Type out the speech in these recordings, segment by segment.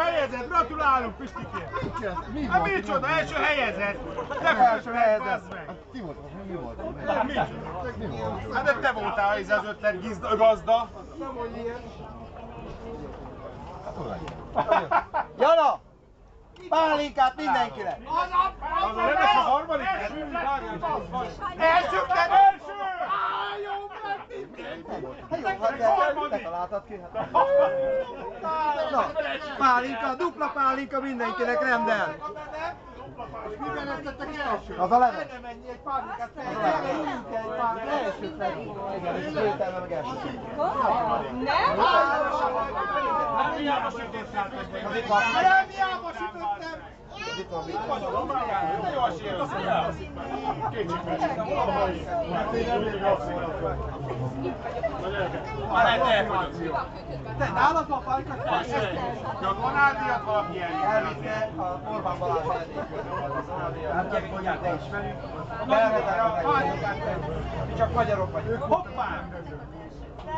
helyezett, gratulálunk Pistikért! Hát micsoda, első helyezett! De első helyezett! Ti volt, mi volt? Hát de te voltál az ötlet gazda! Nem mondj ilyet! Jana! Pálinkát mindenkinek! Az a leves a harmadik? Első! Te találtad ki? Na, pálinka, dupla pálinka mindenkinek rendel! Miben lettetek első? Az a leves. Ne menj egy pálinkát fel! Első fel. Igen, és lőtelme meg első. Nem? Nem hiába sütöttem! Itt van mit? Jó a sérülsz! Te nálad van pálinkát? Ronaldiat valaki Elvitte a Orbán Balázs vendégközben. Hát gyerek, mondják, te ismerjük. Mi csak magyarok vagyunk. Hoppá!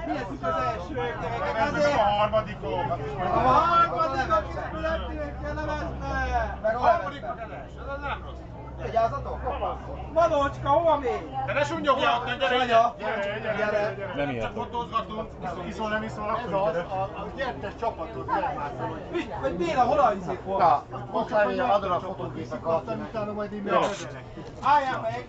Mi eszik az első gyerekek? Ez nem a harmadikok! A harmadikok születtünk a levesbe! Meg a harmadikok ez az nem rossz! Vigyázzatok! Manócska, hova még? De ne sunyogja ott, gyere! Gyere! Nem ilyet. Csak fotózgatunk! Iszol, nem iszol, akkor a gyertes csapatot elmászol. Vagy Béla, hol a izék volt? Na, most adod a fotógépek alatt. Utána majd így álljál meg!